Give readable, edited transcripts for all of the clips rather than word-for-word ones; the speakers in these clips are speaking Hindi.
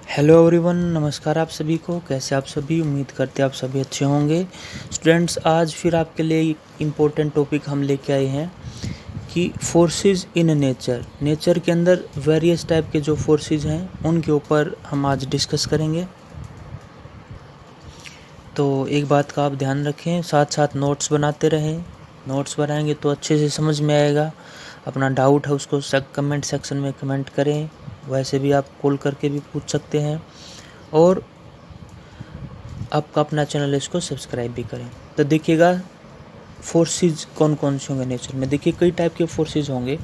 हेलो एवरीवन, नमस्कार आप सभी को। कैसे आप सभी? उम्मीद करते हैं आप सभी अच्छे होंगे। स्टूडेंट्स, आज फिर आपके लिए एक इम्पोर्टेंट टॉपिक हम लेके आए हैं कि फोर्सेस इन नेचर के अंदर वेरियस टाइप के जो फोर्सेस हैं उनके ऊपर हम आज डिस्कस करेंगे। तो एक बात का आप ध्यान रखें, साथ साथ नोट्स बनाते रहें। नोट्स बनाएंगे तो अच्छे से समझ में आएगा। अपना डाउट है उसको कमेंट सेक्शन में कमेंट करें। वैसे भी आप कॉल करके भी पूछ सकते हैं और आपका अपना चैनल है इसको सब्सक्राइब भी करें। तो देखिएगा फोर्सेस कौन कौन से होंगे नेचर में। देखिए कई टाइप के फोर्सेस होंगे।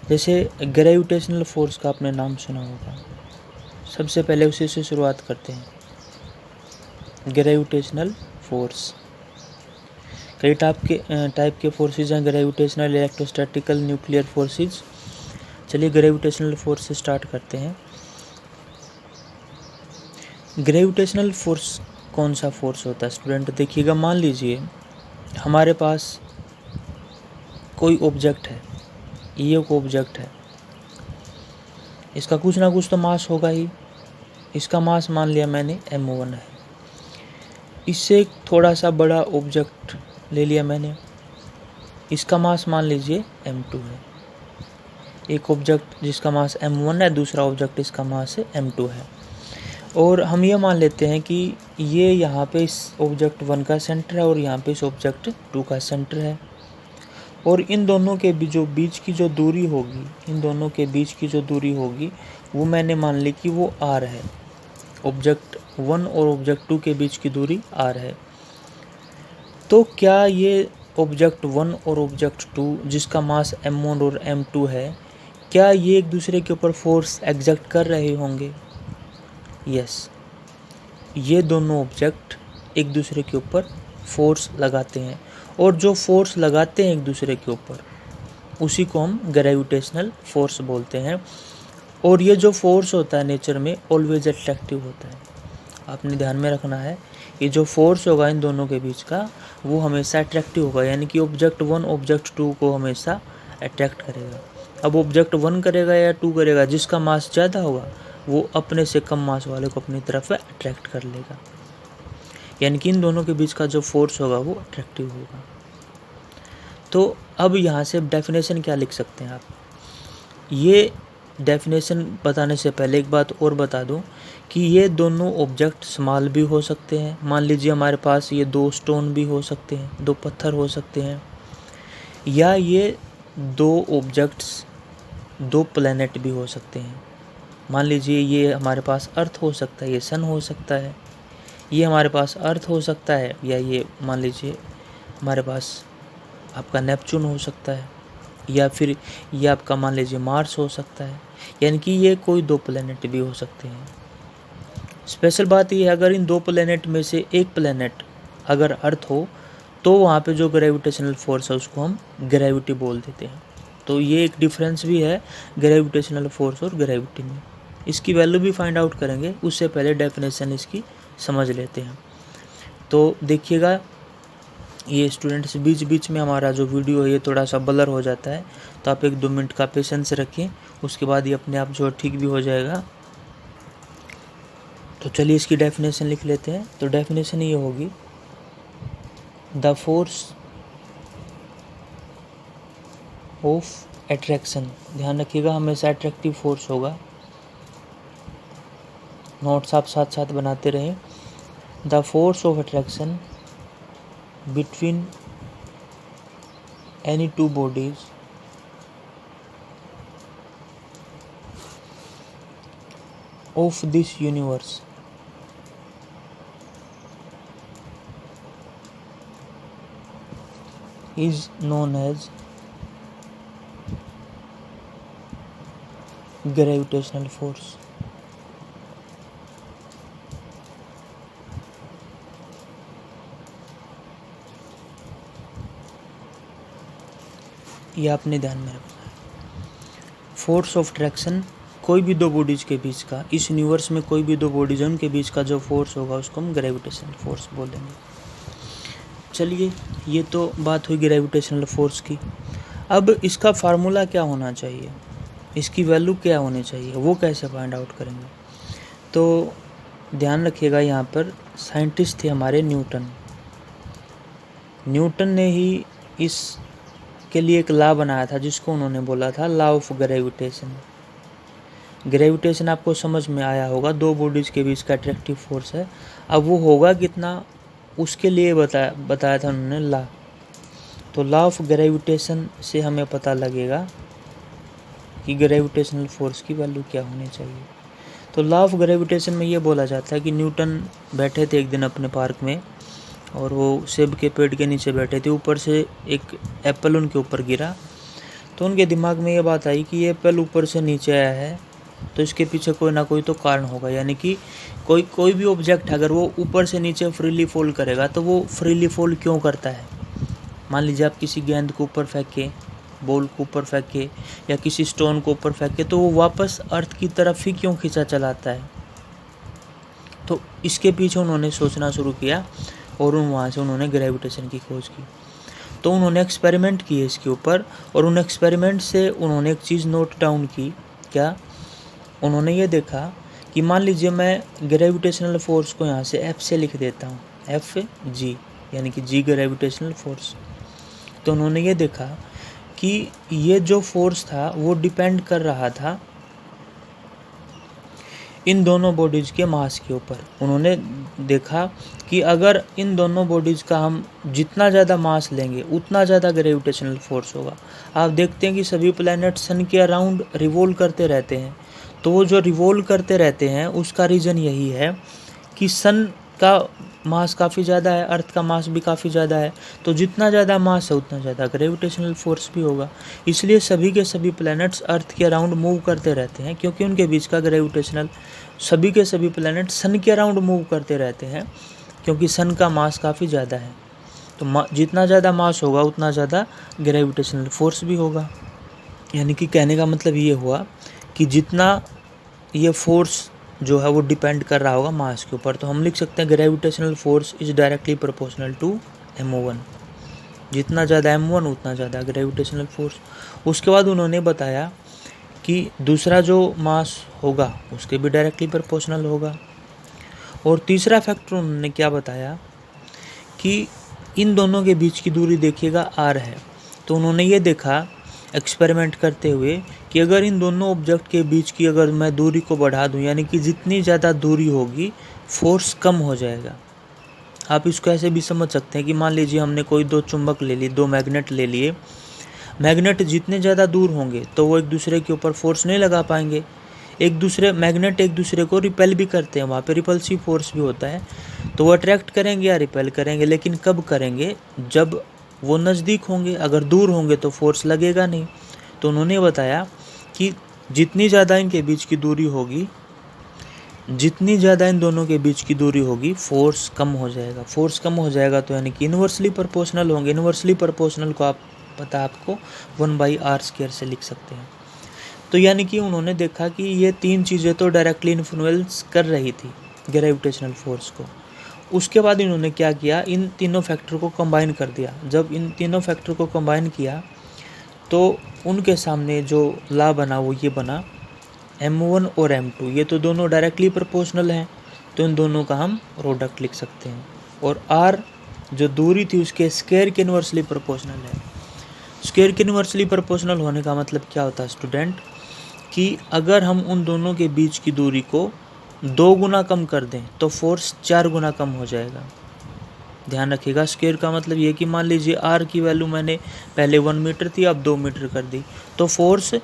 जैसे ग्रेविटेशनल फोर्स का आपने नाम सुना होगा। सबसे पहले उसी से शुरुआत करते हैं। ग्रेविटेशनल फोर्स कई टाइप के फोर्सेस हैं। Gravitational, electrostatical, nuclear forces. चलिए ग्रेविटेशनल फोर्स से स्टार्ट करते हैं। ग्रेविटेशनल फोर्स कौन सा फोर्स होता है स्टूडेंट? देखिएगा, मान लीजिए हमारे पास कोई ऑब्जेक्ट है, ये एक ऑब्जेक्ट है, इसका कुछ ना कुछ तो मास होगा ही। इसका मास मान लिया मैंने m1 है। इससे एक थोड़ा सा बड़ा ऑब्जेक्ट ले लिया मैंने, इसका मास मान लीजिए m2 है। एक ऑब्जेक्ट जिसका मास m1 है, दूसरा ऑब्जेक्ट इसका मास है m2 है। और हम ये मान लेते हैं कि ये यहाँ पे इस ऑब्जेक्ट 1 का सेंटर है और यहाँ पे इस ऑब्जेक्ट 2 का सेंटर है। और इन दोनों के बीच की जो दूरी होगी, इन दोनों के बीच की जो दूरी होगी वो मैंने मान ली कि वो r है। ऑब्जेक्ट 1 और ऑब्जेक्ट 2 के बीच की दूरी r है। तो क्या ये ऑब्जेक्ट 1 और ऑब्जेक्ट 2 जिसका मास m1 और m2 है, क्या ये एक दूसरे के ऊपर फोर्स एग्जर्ट कर रहे होंगे? यस, ये दोनों ऑब्जेक्ट एक दूसरे के ऊपर फोर्स लगाते हैं और जो फोर्स लगाते हैं एक दूसरे के ऊपर उसी को हम ग्रेविटेशनल फोर्स बोलते हैं। और ये जो फोर्स होता है नेचर में ऑलवेज अट्रैक्टिव होता है। आपने ध्यान में रखना है, ये जो फोर्स होगा इन दोनों के बीच का वो हमेशा अट्रैक्टिव होगा, यानी कि ऑब्जेक्ट 1 ऑब्जेक्ट 2 को हमेशा अट्रैक्ट करेगा। अब ऑब्जेक्ट 1 करेगा या 2 करेगा, जिसका मास ज़्यादा होगा वो अपने से कम मास वाले को अपनी तरफ अट्रैक्ट कर लेगा। यानी कि इन दोनों के बीच का जो फोर्स होगा वो अट्रैक्टिव होगा। तो अब यहाँ से डेफिनेशन क्या लिख सकते हैं आप? ये डेफिनेशन बताने से पहले एक बात और बता दूं कि ये दोनों ऑब्जेक्ट स्मॉल भी हो सकते हैं। मान लीजिए हमारे पास ये 2 स्टोन भी हो सकते हैं, 2 पत्थर हो सकते हैं, या ये 2 ऑब्जेक्ट्स 2 प्लैनेट भी हो सकते हैं। मान लीजिए ये हमारे पास अर्थ हो सकता है, ये सन हो सकता है, ये हमारे पास अर्थ हो सकता है, या ये मान लीजिए हमारे पास आपका नेपच्यून हो सकता है, या फिर ये आपका मान लीजिए मार्स हो सकता है। यानी कि ये कोई 2 प्लैनेट भी हो सकते हैं। स्पेशल बात ये है, अगर इन 2 प्लैनेट में से एक प्लैनेट अगर अर्थ हो तो वहाँ पे जो ग्रेविटेशनल फोर्स है उसको हम ग्रेविटी बोल देते हैं। तो ये एक डिफरेंस भी है ग्रेविटेशनल फोर्स और ग्रेविटी में। इसकी वैल्यू भी फाइंड आउट करेंगे, उससे पहले डेफिनेशन इसकी समझ लेते हैं। तो देखिएगा, ये स्टूडेंट्स बीच बीच में हमारा जो वीडियो है ये थोड़ा सा ब्लर हो जाता है, तो आप 1-2 मिनट का पेशेंस रखें, उसके बाद ये अपने आप जो ठीक भी हो जाएगा। तो चलिए इसकी डेफिनेशन लिख लेते हैं। तो डेफिनेशन ये होगी, द फोर्स ऑफ अट्रैक्शन। ध्यान रखिएगा, हमेशा अट्रैक्टिव फोर्स होगा। नोट्स आप साथ साथ बनाते रहें। The force of attraction between any two bodies of this universe is known as gravitational force। ये आपने ध्यान में रखना है। फोर्स ऑफ अट्रैक्शन कोई भी 2 बॉडीज के बीच का, इस यूनिवर्स में कोई भी 2 बॉडीज हैं उनके बीच का जो फोर्स होगा उसको हम ग्रेविटेशनल फोर्स बोलेंगे। चलिए, ये तो बात हुई ग्रेविटेशनल फोर्स की। अब इसका फार्मूला क्या होना चाहिए, इसकी वैल्यू क्या होनी चाहिए, वो कैसे फाइंड आउट करेंगे? तो ध्यान रखिएगा यहाँ पर साइंटिस्ट थे हमारे न्यूटन। न्यूटन ने ही इस के लिए एक लॉ बनाया था जिसको उन्होंने बोला था लॉ ऑफ ग्रेविटेशन। ग्रेविटेशन आपको समझ में आया होगा, दो बॉडीज़ के बीच का अट्रैक्टिव फोर्स है। अब वो होगा कितना, उसके लिए बताया था उन्होंने लॉ। तो लॉ ऑफ ग्रेविटेशन से हमें पता लगेगा कि ग्रेविटेशनल फोर्स की वैल्यू क्या होनी चाहिए। तो लॉ ऑफ ग्रेविटेशन में ये बोला जाता है कि न्यूटन बैठे थे एक दिन अपने पार्क में और वो सेब के पेड़ के नीचे बैठे थे। ऊपर से एक एप्पल उनके ऊपर गिरा, तो उनके दिमाग में ये बात आई कि ये एप्पल ऊपर से नीचे आया है तो इसके पीछे कोई ना कोई तो कारण होगा। यानी कि कोई भी ऑब्जेक्ट अगर वो ऊपर से नीचे फ्रीली फॉल करेगा तो वो फ्रीली फॉल क्यों करता है। मान लीजिए आप किसी गेंद को ऊपर फेंके, बॉल को ऊपर फेंके या किसी स्टोन को ऊपर फेंके तो वो वापस अर्थ की तरफ ही क्यों खींचा चलाता है। तो इसके पीछे उन्होंने सोचना शुरू किया और वहाँ से उन्होंने ग्रेविटेशन की खोज की। तो उन्होंने एक्सपेरिमेंट किए इसके ऊपर और उन एक्सपेरिमेंट से उन्होंने एक चीज़ नोट डाउन की। क्या? उन्होंने ये देखा कि मान लीजिए मैं ग्रेविटेशनल फोर्स को यहाँ से F से लिख देता हूँ, Fg, यानी कि G ग्रेविटेशनल फोर्स। तो उन्होंने ये देखा कि ये जो फोर्स था वो डिपेंड कर रहा था इन दोनों बॉडीज़ के मास के ऊपर। उन्होंने देखा कि अगर इन दोनों बॉडीज़ का हम जितना ज़्यादा मास लेंगे उतना ज़्यादा ग्रेविटेशनल फोर्स होगा। आप देखते हैं कि सभी प्लैनेट सन के अराउंड रिवॉल्व करते रहते हैं। तो वो जो रिवॉल्व करते रहते हैं उसका रीज़न यही है कि सन का मास काफ़ी ज़्यादा है, अर्थ का मास भी काफ़ी ज़्यादा है। तो जितना ज़्यादा मास है उतना ज़्यादा ग्रेविटेशनल फोर्स भी होगा। इसलिए सभी के सभी प्लैनेट्स अर्थ के अराउंड मूव करते रहते हैं, क्योंकि उनके बीच का ग्रेविटेशनल, सभी के सभी प्लैनेट सन के अराउंड मूव करते रहते हैं क्योंकि सन का मास काफ़ी ज़्यादा है। तो जितना ज़्यादा मास होगा उतना ज़्यादा ग्रेविटेशनल फोर्स भी होगा। यानी कि कहने का मतलब ये हुआ कि जितना ये फोर्स जो है वो डिपेंड कर रहा होगा मास के ऊपर। तो हम लिख सकते हैं gravitational force is directly proportional to m1। जितना ज़्यादा m1 उतना ज़्यादा ग्रेविटेशनल फोर्स। उसके बाद उन्होंने बताया कि दूसरा जो मास होगा उसके भी डायरेक्टली प्रोपोर्शनल होगा। और तीसरा फैक्टर उन्होंने क्या बताया कि इन दोनों के बीच की दूरी देखिएगा r है। तो उन्होंने ये देखा एक्सपेरिमेंट करते हुए कि अगर इन दोनों ऑब्जेक्ट के बीच की अगर मैं दूरी को बढ़ा दूं, यानी कि जितनी ज़्यादा दूरी होगी फोर्स कम हो जाएगा। आप इसको ऐसे भी समझ सकते हैं कि मान लीजिए हमने कोई दो चुंबक ले लिए, दो मैग्नेट ले लिए। मैग्नेट जितने ज़्यादा दूर होंगे तो वो एक दूसरे के ऊपर फोर्स नहीं लगा पाएंगे। मैग्नेट एक दूसरे को रिपेल भी करते हैं, वहाँ पे रिपल्सिव फोर्स भी होता है। तो वो अट्रैक्ट करेंगे या रिपेल करेंगे, लेकिन कब करेंगे? जब वो नज़दीक होंगे। अगर दूर होंगे तो फोर्स लगेगा नहीं। तो उन्होंने बताया कि जितनी ज़्यादा इनके बीच की दूरी होगी, जितनी ज़्यादा इन दोनों के बीच की दूरी होगी फोर्स कम हो जाएगा। फोर्स कम हो जाएगा तो यानी कि इन्वर्सली प्रोपोर्शनल होंगे। इन्वर्सली प्रोपोर्शनल को आप पता है आपको 1/r² से लिख सकते हैं। तो यानी कि उन्होंने देखा कि ये तीन चीज़ें तो डायरेक्टली इन्फ्लुएंस कर रही थी ग्रेविटेशनल फोर्स को। उसके बाद इन्होंने क्या किया, इन तीनों फैक्टर को कंबाइन कर दिया। जब इन तीनों फैक्टर को कंबाइन किया तो उनके सामने जो लॉ बना वो ये बना, m1 और m2 ये तो दोनों डायरेक्टली प्रोपोर्शनल हैं, तो इन दोनों का हम प्रोडक्ट लिख सकते हैं। और r जो दूरी थी उसके स्क्वायर के इन्वर्सली प्रोपोर्शनल है। स्क्वायर के इन्वर्सली प्रोपोर्शनल होने का मतलब क्या होता है स्टूडेंट, कि अगर हम उन दोनों के बीच की दूरी को 2 गुना कम कर दें तो फोर्स 4 गुना कम हो जाएगा। ध्यान रखिएगा, स्क्वायर का मतलब ये कि मान लीजिए r की वैल्यू मैंने पहले 1 मीटर थी, अब 2 मीटर कर दी, तो फोर्स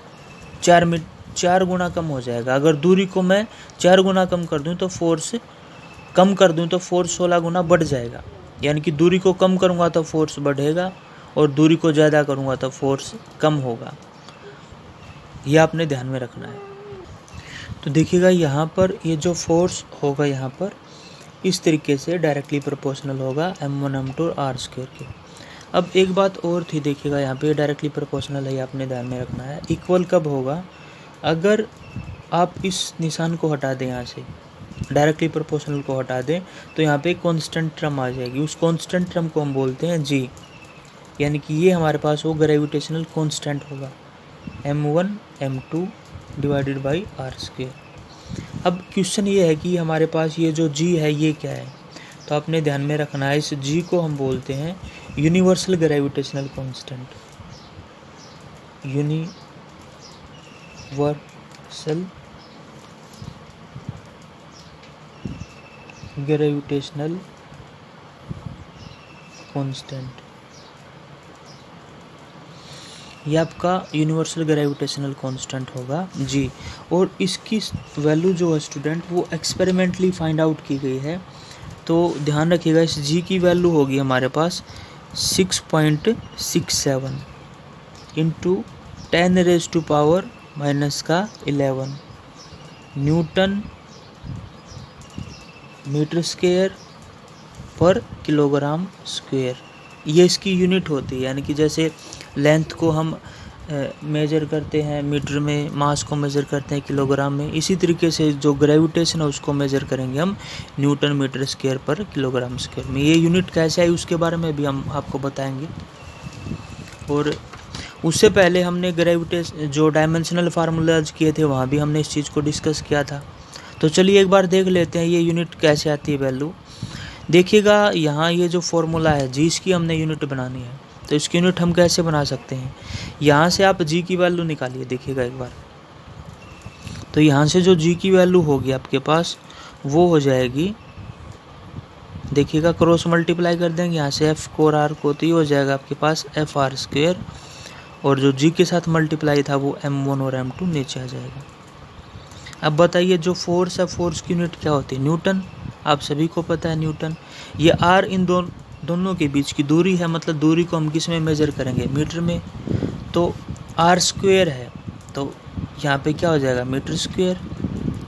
4 गुना कम हो जाएगा। अगर दूरी को मैं 4 गुना कम कर दूं तो फोर्स 16 गुना बढ़ जाएगा। यानी कि दूरी को कम करूँगा तो फोर्स बढ़ेगा और दूरी को ज़्यादा करूँगा तो फोर्स कम होगा। यह आपने ध्यान में रखना है। तो देखिएगा यहाँ पर ये जो फोर्स होगा यहाँ पर इस तरीके से डायरेक्टली प्रोपोर्शनल होगा m1 m2 और r² के। अब एक बात और थी, देखिएगा यहाँ पे डायरेक्टली प्रोपोर्शनल है, ये आपने ध्यान में रखना है। इक्वल कब होगा? अगर आप इस निशान को हटा दें, यहाँ से डायरेक्टली प्रोपोर्शनल को हटा दें तो यहाँ पे कांस्टेंट टर्म आ जाएगी। उस कांस्टेंट टर्म को हम बोलते हैं g, यानी कि ये हमारे पास वो ग्रेविटेशनल कांस्टेंट होगा m1 m2 divided by r²। अब क्वेश्चन ये है कि हमारे पास ये जो g है ये क्या है, तो आपने ध्यान में रखना है इस g को हम बोलते हैं universal gravitational constant. Universal gravitational constant, ये आपका यूनिवर्सल ग्रेविटेशनल कांस्टेंट होगा जी। और इसकी वैल्यू जो है स्टूडेंट वो एक्सपेरिमेंटली फाइंड आउट की गई है। तो ध्यान रखिएगा इस जी की वैल्यू होगी हमारे पास 6.67 इंटू 10⁻⁻11 न्यूटन मीटर स्क्वायर पर किलोग्राम स्क्वायर। ये इसकी यूनिट होती है, यानी कि जैसे लेंथ को हम मेजर करते हैं मीटर में, मास को मेजर करते हैं किलोग्राम में, इसी तरीके से जो ग्रेविटेशन है उसको मेजर करेंगे हम न्यूटन मीटर स्क्वायर पर किलोग्राम स्क्वायर में। ये यूनिट कैसे आई उसके बारे में भी हम आपको बताएंगे। और उससे पहले हमने ग्रेविटेशन जो डायमेंशनल फार्मूलाज किए थे वहाँ भी हमने इस चीज़ को डिस्कस किया था। तो चलिए एक बार देख लेते हैं ये यूनिट कैसे आती है वैल्यू। देखिएगा यहाँ ये जो फॉर्मूला है जी, इसकी हमने यूनिट बनानी है, तो इसकी यूनिट हम कैसे बना सकते हैं। यहाँ से आप जी की वैल्यू निकालिए, देखिएगा एक बार। तो यहाँ से जो जी की वैल्यू होगी आपके पास वो हो जाएगी, देखिएगा क्रॉस मल्टीप्लाई कर देंगे यहाँ से एफ को और आर को, तो ये हो जाएगा आपके पास एफ आर स्क्वायर, और जो जी के साथ मल्टीप्लाई था वो m1 और m2 नीचे आ जाएगा। अब बताइए जो फोर्स है, फोर्स की यूनिट क्या होती है, न्यूटन, आप सभी को पता है न्यूटन। ये आर इन दोनों के बीच की दूरी है, मतलब दूरी को हम किस में मेजर करेंगे, मीटर में। तो आर स्क्वायर है तो यहाँ पे क्या हो जाएगा मीटर स्क्वायर,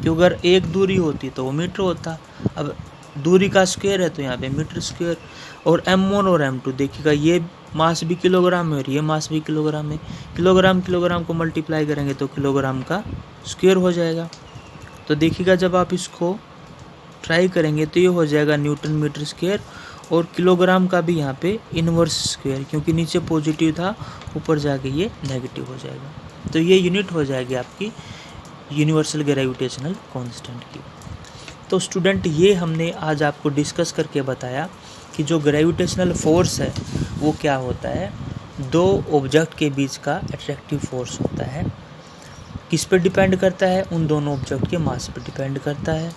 क्योंकि अगर एक दूरी होती तो वो मीटर होता, अब दूरी का स्क्वायर है तो यहाँ पे मीटर स्क्वायर। और m1 और m2 देखिएगा ये मास भी किलोग्राम में और ये मास भी किलोग्राम में, किलोग्राम को मल्टीप्लाई करेंगे तो किलोग्राम का स्क्वायर हो जाएगा। तो देखिएगा जब आप इसको ट्राई करेंगे तो ये हो जाएगा न्यूटन मीटर स्क्वायर, और किलोग्राम का भी यहाँ पे इनवर्स स्क्वायर, क्योंकि नीचे पॉजिटिव था ऊपर जाके ये नेगेटिव हो जाएगा। तो ये यूनिट हो जाएगी आपकी यूनिवर्सल ग्रेविटेशनल कांस्टेंट की। तो स्टूडेंट ये हमने आज आपको डिस्कस करके बताया कि जो ग्रेविटेशनल फोर्स है वो क्या होता है, दो ऑब्जेक्ट के बीच का अट्रैक्टिव फोर्स होता है। किस पे डिपेंड करता है, उन दोनों ऑब्जेक्ट के मास पे डिपेंड करता है।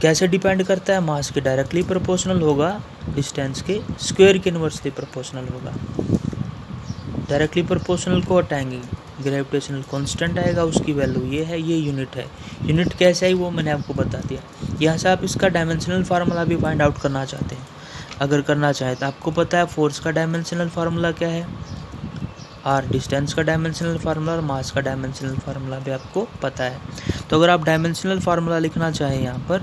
कैसे डिपेंड करता है, मास के डायरेक्टली प्रोपोर्शनल होगा, डिस्टेंस के स्क्वायर के इनवर्सली प्रोपोर्शनल होगा। डायरेक्टली प्रोपोर्शनल को हटाएंगे, ग्रेविटेशनल कांस्टेंट आएगा, उसकी वैल्यू ये है, ये यूनिट है। यूनिट कैसे आई वो मैंने आपको बता दिया। यहाँ से आप इसका डायमेंशनल फार्मूला भी फाइंड आउट करना चाहते हैं, अगर करना चाहें तो आपको पता है फोर्स का डायमेंशनल फार्मूला क्या है, आर, डिस्टेंस का डायमेंशनल फार्मूला और मास का डायमेंशनल फार्मूला भी आपको पता है। तो अगर आप डायमेंशनल फार्मूला लिखना चाहें यहाँ पर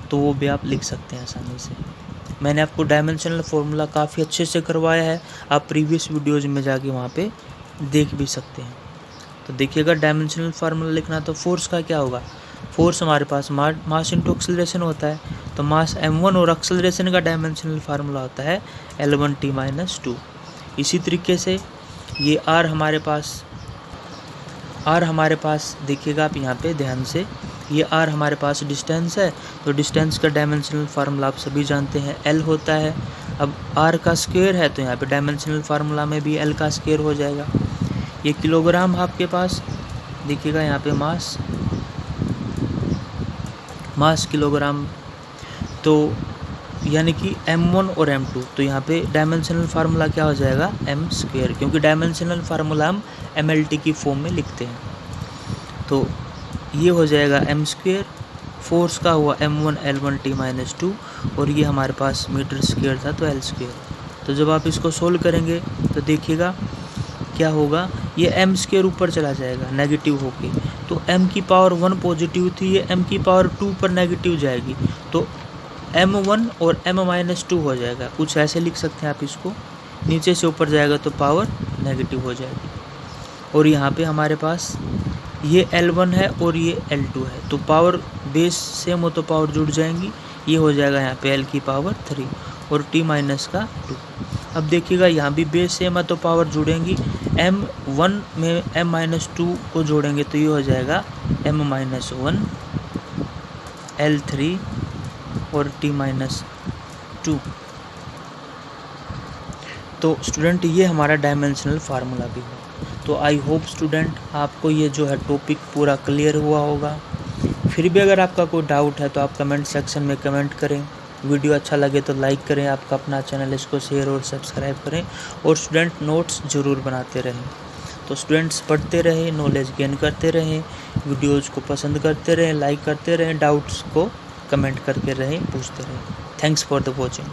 तो वो भी आप लिख सकते हैं आसानी से। मैंने आपको डायमेंशनल फार्मूला काफ़ी अच्छे से करवाया है, आप प्रीवियस वीडियोज़ में जाके वहाँ पे देख भी सकते हैं। तो देखिएगा डायमेंशनल फार्मूला लिखना, तो फोर्स का क्या होगा, फोर्स हमारे पास मास इंटू एक्सेलरेशन होता है, तो मास m1 और एक्सेलरेशन का डायमेंशनल फार्मूला होता है L1t-2। इसी तरीके से ये r हमारे पास देखिएगा आप यहाँ पे ध्यान से, ये r हमारे पास डिस्टेंस है, तो डिस्टेंस का डायमेंशनल फार्मूला आप सभी जानते हैं L होता है। अब r का स्क्वायर है तो यहाँ पे डायमेंशनल फार्मूला में भी L का स्क्वायर हो जाएगा। ये किलोग्राम आपके पास देखिएगा यहाँ पे मास किलोग्राम, तो यानी कि m1 और m2, तो यहाँ पे डायमेंशनल फार्मूला क्या हो जाएगा m स्क्वायर, क्योंकि डायमेंशनल फार्मूला हम mlt की फॉर्म में लिखते हैं। तो ये हो जाएगा m स्क्वायर, फोर्स का हुआ m1 L1t-2, और ये हमारे पास मीटर स्क्वायर था तो L स्क्वायर। तो जब आप इसको सोल्व करेंगे तो देखिएगा क्या होगा, ये m स्क्वायर ऊपर चला जाएगा नेगेटिव होके, तो m की पावर 1 पॉजिटिव थी, ये m की पावर 2 पर नेगेटिव जाएगी, तो m1 और m-2 हो जाएगा। कुछ ऐसे लिख सकते हैं आप इसको, नीचे से ऊपर जाएगा तो पावर नेगेटिव हो जाएगी। और यहाँ पे हमारे पास ये L1 है और ये L2 है, तो पावर बेस सेम हो तो पावर जुड़ जाएंगी, ये हो जाएगा यहाँ पे L की पावर 3 और t-2। अब देखिएगा यहाँ भी बेस सेम है तो पावर जुड़ेंगी, m1 में m-2 को जोड़ेंगे तो ये हो जाएगा m-1 L3 और t-2। तो स्टूडेंट ये हमारा डायमेंशनल फार्मूला भी है। तो आई होप स्टूडेंट आपको ये जो है टॉपिक पूरा क्लियर हुआ होगा। फिर भी अगर आपका कोई डाउट है तो आप कमेंट सेक्शन में कमेंट करें। वीडियो अच्छा लगे तो लाइक करें, आपका अपना चैनल इसको शेयर और सब्सक्राइब करें, और स्टूडेंट नोट्स ज़रूर बनाते रहें। तो स्टूडेंट्स पढ़ते रहें, नॉलेज गेन करते रहें, वीडियोज़ को पसंद करते रहें, लाइक करते रहें, डाउट्स को कमेंट करके रहें, पूछते रहें। Thanks for the watching.